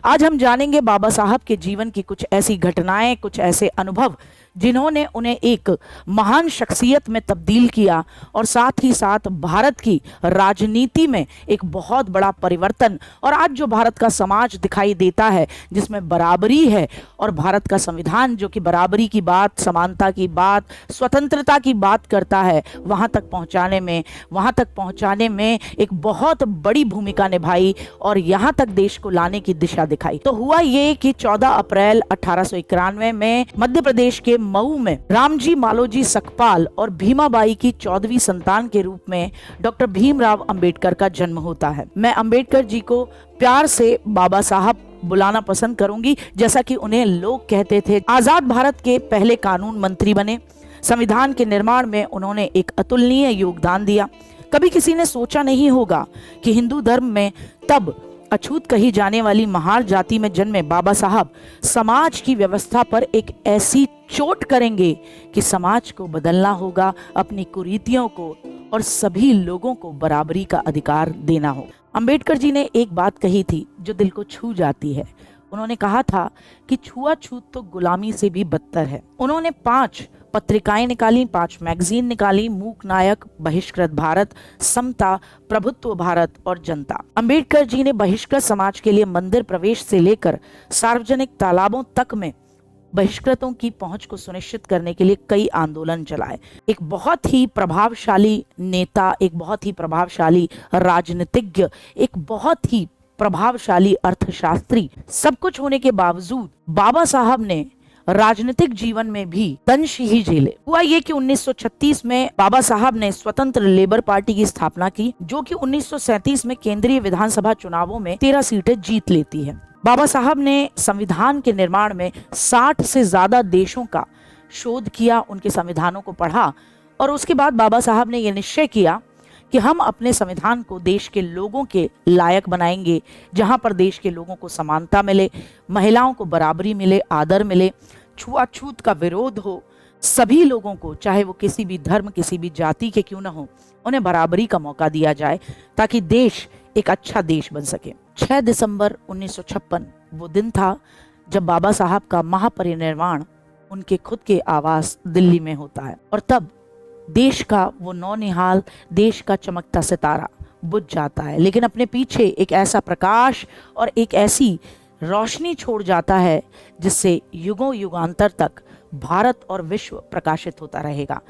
आज हम जानेंगे बाबा साहब के जीवन की कुछ ऐसी घटनाएं, कुछ ऐसे अनुभव जिन्होंने उन्हें एक महान शख्सियत में तब्दील किया और साथ ही साथ भारत की राजनीति में एक बहुत बड़ा परिवर्तन, और आज जो भारत का समाज दिखाई देता है जिसमें बराबरी है और भारत का संविधान जो कि बराबरी की बात, समानता की बात, स्वतंत्रता की बात करता है, वहां तक पहुंचाने में एक बहुत बड़ी भूमिका निभाई और यहां तक देश को लाने की दिशा दिखाई। तो हुआ ये कि 14 अप्रैल 1891 में मध्य प्रदेश के मऊ में रामजी मालोजी सकपाल और भीमाबाई की 14वीं संतान के रूप में डॉक्टर भीमराव अंबेडकर का जन्म होता है। मैं अंबेडकर जी को प्यार से बाबा साहब बुलाना पसंद करूंगी, जैसा कि उन्हें लोग कहते थे। आजाद भारत के पहले कानून मंत्री बने। संविधान के निर्माण में उन्होंने एक अतुलनीय योगदान दिया। कभी किसी ने सोचा नहीं होगा कि हिंदू धर्म में तब अछूत कही जाने वाली महार जाति में जन्मे बाबा साहब समाज की व्यवस्था पर एक ऐसी चोट करेंगे कि समाज को बदलना होगा, अपनी कुरीतियों को और सभी लोगों को बराबरी का अधिकार देना हो। अंबेडकर जी ने एक बात कही थी जो दिल को छू जाती है। उन्होंने कहा था कि छुआछूत तो गुलामी से भी बदतर है। उन्होंने 5 पत्रिकाएं निकाली, 5 मैगजीन निकाली: मूक नायक, बहिष्कृत भारत, समता, प्रभुत्व भारत और जनता। अंबेडकर जी ने बहिष्कृत समाज के लिए मंदिर प्रवेश से लेकर सार्वजनिक तालाबों तक में बहिष्कृतों की पहुंच को सुनिश्चित करने के लिए कई आंदोलन चलाए। एक बहुत ही प्रभावशाली नेता, एक बहुत ही प्रभावशाली राजनीतिज्ञ, एक बहुत ही प्रभावशाली अर्थशास्त्री, सब कुछ होने के बावजूद बाबा साहब ने राजनीतिक जीवन में भी दंश ही झेले। हुआ ये कि 1936 में बाबा साहब ने स्वतंत्र लेबर पार्टी की स्थापना की, जो कि 1937 में केंद्रीय विधानसभा चुनावों में 13 सीटें जीत लेती है। बाबा साहब ने संविधान के निर्माण में 60 से ज्यादा देशों का शोध किया, उनके संविधानों को पढ़ा और उसके बाद बाबा साहब ने यह निश्चय किया कि हम अपने संविधान को देश के लोगों के लायक बनाएंगे, जहां पर देश के लोगों को समानता मिले, महिलाओं को बराबरी मिले, आदर मिले, छुआछूत का विरोध हो, सभी लोगों को चाहे वो किसी भी धर्म, किसी भी जाति के क्यों न हो, उन्हें बराबरी का मौका दिया जाए ताकि देश एक अच्छा देश बन सके। 6 दिसंबर 1956 वो दिन था जब बाबा साहब का महापरिनिर्वाण उनके खुद के आवास दिल्ली में होता है और तब देश का वो नौनिहाल, देश का चमकता सितारा बुझ जाता है, लेकिन अपने पीछे एक ऐसा प्रकाश और एक ऐसी रोशनी छोड़ जाता है जिससे युगों युगांतर तक भारत और विश्व प्रकाशित होता रहेगा।